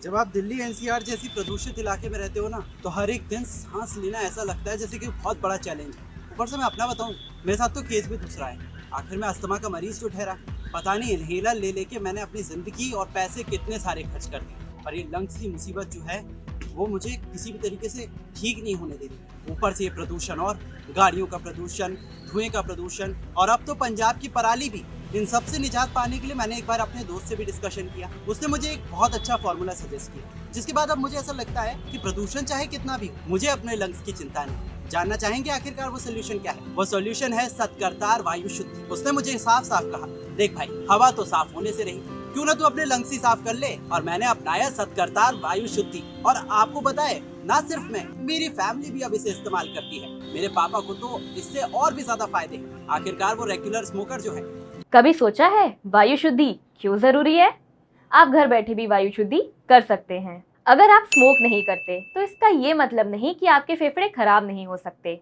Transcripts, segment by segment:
जब आप दिल्ली एनसीआर जैसी प्रदूषित इलाके में रहते हो ना, तो हर एक दिन सांस लेना ऐसा लगता है जैसे कि बहुत बड़ा चैलेंज है। ऊपर से मैं अपना बताऊं, मेरे साथ तो केस भी दूसरा है। आखिर में अस्थमा का मरीज जो ठहरा, पता नहीं इनहेलर ले लेके मैंने अपनी जिंदगी और पैसे कितने सारे खर्च कर दिए। और ये लंग्स की मुसीबत जो है, वो मुझे किसी भी तरीके से ठीक नहीं होने दे रही। ऊपर से ये प्रदूषण और गाड़ियों का प्रदूषण, धुएं का प्रदूषण, और अब तो पंजाब की पराली भी। इन सब से निजात पाने के लिए मैंने एक बार अपने दोस्त से भी डिस्कशन किया। उसने मुझे एक बहुत अच्छा फॉर्मूला सजेस्ट किया, जिसके बाद अब मुझे ऐसा लगता है कि प्रदूषण चाहे कितना भी हो, मुझे अपने लंग्स की चिंता नहीं। जानना चाहेंगे आखिरकार वो सोल्यूशन क्या है? वो सोल्यूशन है सतकरतार वायु शुद्धि। उसने मुझे साफ साफ कहा, देख भाई, हवा तो साफ होने से रही, क्यों ना तू अपने लंग्स ही साफ कर ले। और मैंने अपनाया सतकरतार वायु शुद्धि, और आपको बताए, ना सिर्फ मैं, मेरी फैमिली भी अब इसे इस्तेमाल करती है। मेरे पापा को तो इससे और भी ज्यादा फायदे हैं। आखिरकार वो रेगुलर स्मोकर जो है। कभी सोचा है वायु शुद्धि क्यों जरूरी है? आप घर बैठे भी वायु शुद्धि कर सकते हैं। अगर आप स्मोक नहीं करते तो इसका ये मतलब नहीं कि आपके फेफड़े खराब नहीं हो सकते।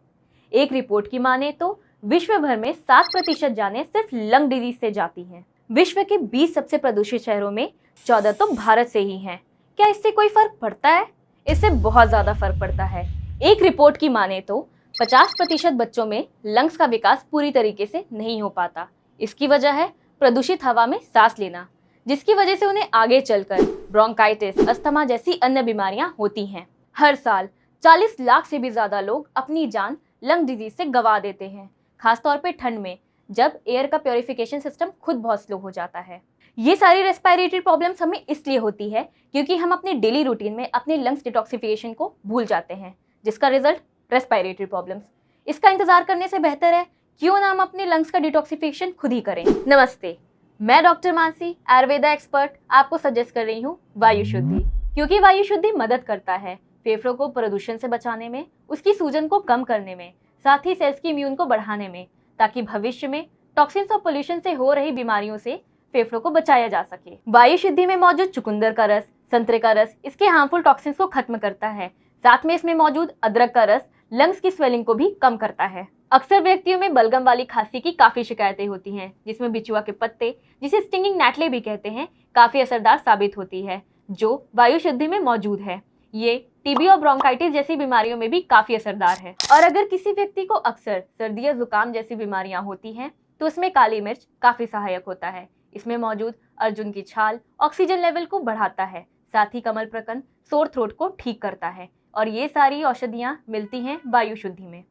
एक रिपोर्ट की माने तो विश्व भर में 7% जानें सिर्फ लंग डिजीज से जाती हैं। विश्व के 20 सबसे प्रदूषित शहरों में 14 तो भारत से ही हैं। क्या इससे कोई फर्क पड़ता है? इससे बहुत ज्यादा फर्क पड़ता है। एक रिपोर्ट की माने तो 50% बच्चों में लंग्स का विकास पूरी तरीके से नहीं हो पाता। इसकी वजह है प्रदूषित हवा में सांस लेना, जिसकी वजह से उन्हें आगे चलकर ब्रोंकाइटिस, अस्थमा जैसी अन्य बीमारियां होती हैं। हर साल 40 लाख से भी ज्यादा लोग अपनी जान लंग डिजीज से गंवा देते हैं, खासतौर पे ठंड में, जब एयर का प्योरिफिकेशन सिस्टम खुद बहुत स्लो हो जाता है। ये सारी रेस्पिरेटरी प्रॉब्लम्स हमें इसलिए होती है क्योंकि हम अपने डेली रूटीन में अपने लंग्स डिटॉक्सिफिकेशन को भूल जाते हैं, जिसका रिजल्ट रेस्पिरेटरी प्रॉब्लम्स। इसका इंतजार करने से बेहतर है क्यों ना हम अपने लंग्स का डिटॉक्सिफिकेशन खुद ही करें। नमस्ते, मैं डॉक्टर मानसी, आयुर्वेदा एक्सपर्ट, आपको सजेस्ट कर रही हूँ वायु शुद्धि, क्योंकि वायु शुद्धि मदद करता है फेफड़ों को प्रदूषण से बचाने में, उसकी सूजन को कम करने में, साथ ही सेल्स की इम्यून को बढ़ाने में, ताकि भविष्य में टॉक्सिन्स और पोल्यूशन से हो रही बीमारियों से फेफड़ों को बचाया जा सके। वायु शुद्धि में मौजूद चुकंदर का रस, संतरे का रस इसके हार्मफुल टॉक्सिन्स को खत्म करता है। साथ में इसमें मौजूद अदरक का रस लंग्स की स्वेलिंग को भी कम करता है। अक्सर व्यक्तियों में बलगम वाली खांसी की काफी शिकायतें होती हैं, जिसमें बिचुआ के पत्ते, जिसे स्टिंगिंग नेटले भी कहते हैं, काफी असरदार साबित होती है, जो वायु शुद्धि में मौजूद है। ये टीबी और ब्रोंकाइटिस जैसी बीमारियों में भी काफी असरदार है। और अगर किसी व्यक्ति को अक्सर सर्दी या जुकाम जैसी बीमारियां होती हैं, तो इसमें काली मिर्च काफी सहायक होता है। इसमें मौजूद अर्जुन की छाल ऑक्सीजन लेवल को बढ़ाता है, साथ ही कमल प्रकंद सोर थ्रोट को ठीक करता है। और ये सारी औषधियां मिलती हैं वायु शुद्धि में।